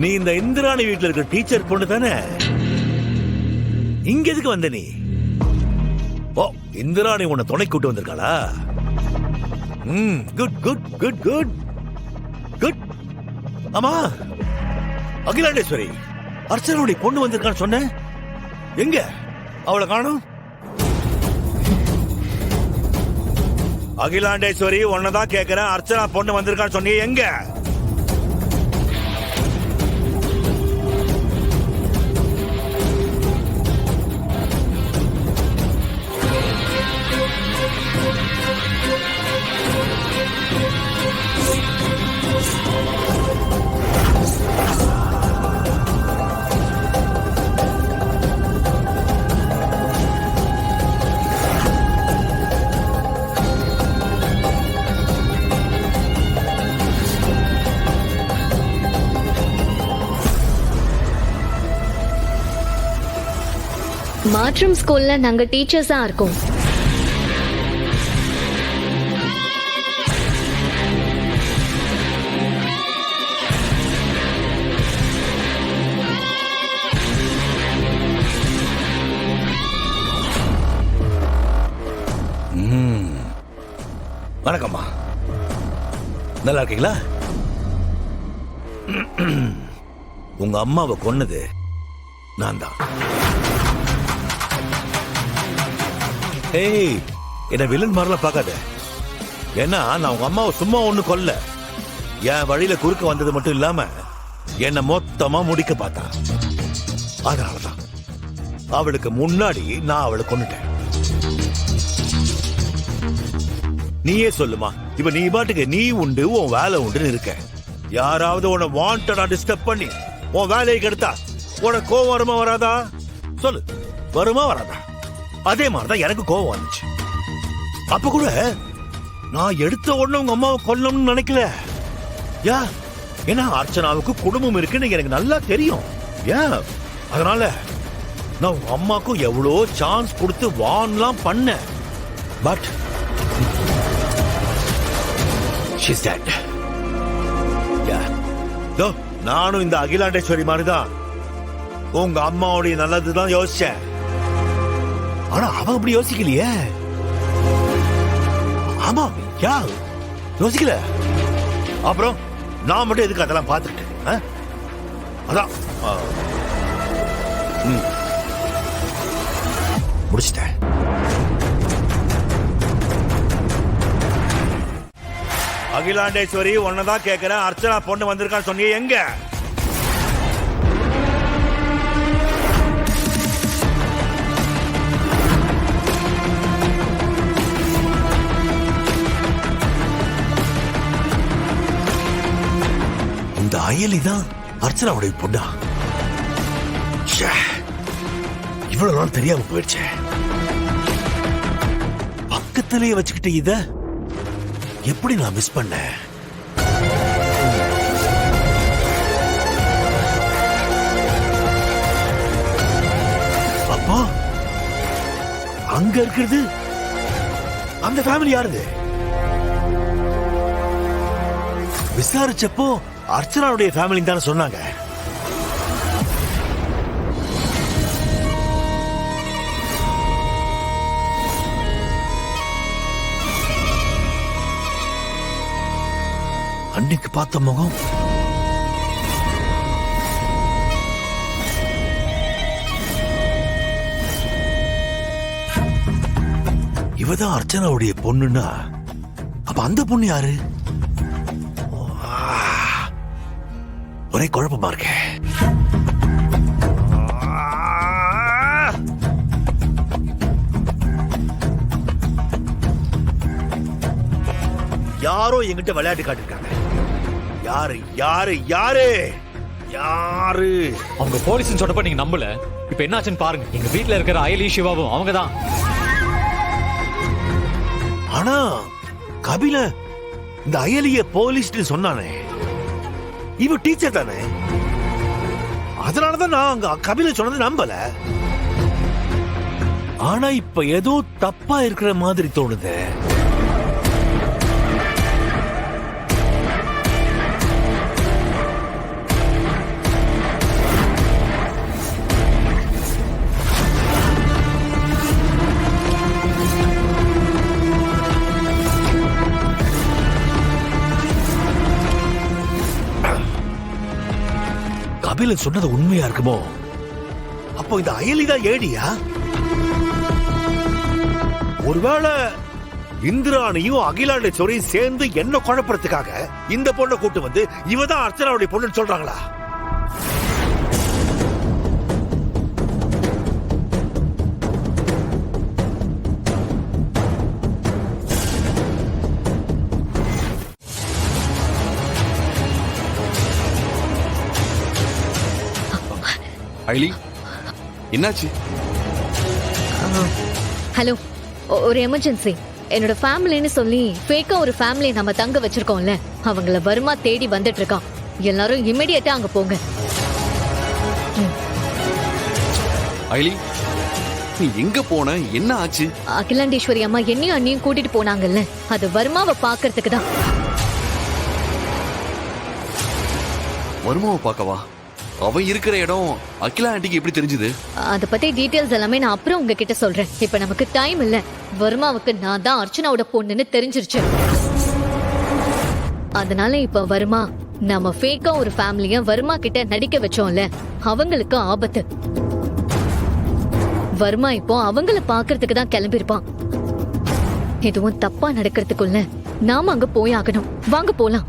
நீ இந்த இந்திராணி வீட்டுல இருக்க டீச்சர் பொண்ணு தானே? இங்க எதுக்கு வந்த நீ? ஓ, இந்திராணி உன்னை துணை கூட்டு வந்திருக்காளா? Good good good good good. ஆமா, அகிலாண்டேஸ்வரி அர்ச்சனாவுடைய பொண்ணு வந்திருக்கான்னு சொன்ன, எங்க அவளை காணோம்? அகிலாண்டேஸ்வரி உன்னதான் கேக்குறேன், அர்ச்சனா பொண்ணு வந்திருக்கான்னு சொன்னீங்க, எங்க? மாற்றம் ஸ்கூல்ல நாங்க டீச்சர்ஸா இருக்கோம். வணக்கம்மா, நல்லா இருக்கீங்களா? உங்க அம்மாவை கொன்னது நான் தான். ஏய், என்ன வில்லன் மாதிரிலாம் பார்க்காத. ஏன்னா நான் உங்க அம்மாவை சும்மா ஒண்ணு கொல்ல, என் வழியில குறுக்க வந்தது மட்டும் இல்லாம என்ன மொத்தமா முடிக்க பார்த்தா. அதனாலதான் அவளுக்கு முன்னாடி நான் அவளை கொன்னுட்டேன். நீயே சொல்லுமா, இப்ப நீ பாட்டுக்கு நீ உண்டு உன் வேலை உண்டுன்னு இருக்க. யாராவது உன்னை வாண்டடா டிஸ்டர்ப் பண்ணி உன் வேலையை கெடுத்தா உனக்கு கோவம் வருமா வராதா? சொல்லு, வருமா வராதா? அதே மாதிரிதான் எனக்கு கோவம் வந்துச்சு. அப்ப கூட நான் எடுத்த உடனே உங்க அம்மாவை கொல்லணும்னு நினைக்கல. ஏன்னா அர்ச்சனாவுக்கு குடும்பம் இருக்குன்னு எனக்கு நல்லா தெரியும். அதனால நான் உங்க அம்மாக்கும் எவ்வளோ சான்ஸ் கொடுத்து வான்லாம் பண்ணேன். But she's dead. நானும் இந்த அகிலாண்டேஸ்வரி மாதிரிதான் உங்க அம்மாவுடைய நல்லதுதான் யோசிச்சேன். ஆனா அவ அப்படி யோசிக்கலையே. ஆமா, யோசிக்கல. அப்புறம் நான் மட்டும் எதுக்கு அதெல்லாம் பார்த்துக்கிட்டு? அதான் முடிச்சிட்டேன். அகிலாண்டேஸ்வரி உன்னதான் கேட்கிறேன், அர்ச்சனா பொண்ணு வந்திருக்கான்னு சொன்னீங்க, எங்க? இந்த அயலிதான் அர்ச்சனாவுடைய பொண்ணா? இவ்வளவு நாள் தெரியாம போயிடுச்சு. பக்கத்திலேயே வச்சுக்கிட்டு இத எப்படி நான் மிஸ் பண்ணேன்? அப்பா, அங்க இருக்கிறது அந்த ஃபேமிலி யாருது? விசாரிச்சப்போ அர்ச்சனாவுடைய ஃபேமிலி தானே சொன்னாங்க. அன்னைக்கு பார்த்த முகம் இவதான் அர்ச்சனாவுடைய பொண்ணுன்னா அப்ப அந்த பொண்ணு யாரு? ஒரே குழப்பமா இருக்க. யாரோ என்கிட்ட விளையாட்டு காட்டிருக்காங்க. யாரு யாரு யாரு யாரு? அவங்க போலீஸ் சொன்னப்ப நீங்க நம்பல. இப்ப என்னாச்சுன்னு பாருங்க. எங்க வீட்டுல இருக்கிற அயலி சிவாவும் அவங்கதான். ஆனா கபில இந்த அயலிய போலீஸ் சொன்னானே, இவ டீச்சர் தானே. அதனாலதான் நான் அங்க கபில சொன்னது நம்பல. ஆனா இப்ப ஏதோ தப்பா இருக்கிற மாதிரி தோணுது. அகிலன் சொன்னது உண்மையா இருக்குமோ? அப்போ இந்த அயலிதான் ஏடியா? ஒருவேளை இந்திராணியும் அகிலாண்டேஸ்வரியும் சேர்ந்து என்ன குழப்பறதுக்காக இந்த பொண்ணை கூட்டு வந்து இவதான் அர்ச்சனாவுடைய பொண்ணுன்னு சொல்றாங்களா? அயலி, என்னாச்சு? ஹலோ, ஒரு எமர்ஜென்சி. என்னோட ஃபேமிலின்னு சொல்லி ஃபேக்கா ஒரு ஃபேமிலியை நம்ம தங்க வச்சிருக்கோம்ல, அவங்கள வருமா தேடி வந்துட்டு இருக்கான். எல்லாரும் இமிடியேட்டா அங்க போங்க. அயலி, நீ எங்க போன? என்ன ஆச்சு? அகிலாண்டேஸ்வரி அம்மா என்னையும் அண்ணியும் கூட்டிட்டு போனாங்கல்ல, அது வருமாவை பாக்குறதுக்கு தான். வருமாவை பார்க்கவா? அவ இருக்கிற இடம் அகிலா ஆண்டிக்கு எப்படி தெரிஞ்சது? அத பத்தி டீடைல்ஸ் எல்லாமே நான் அப்புறம் உங்ககிட்ட சொல்றேன். இப்ப நமக்கு டைம் இல்ல. வருமாவுக்கு நான் தான் அர்ச்சனாவோட பொண்ணுன்னு தெரிஞ்சிருச்சு. அதனால இப்ப வருமா நம்ம ஃபேக்கா ஒரு ஃபேமிலிய வருமா கிட்ட நடிக்க வச்சோம்ல, அவங்களுக்கு ஆபத்து. வருமா இப்போ அவங்கள பாக்குறதுக்கு தான் கிளம்பிருப்பான். எதுவும் தப்பா நடக்கிறதுக்குள்ள நாம அங்க போய் ஆகணும். வாங்க போலாம்.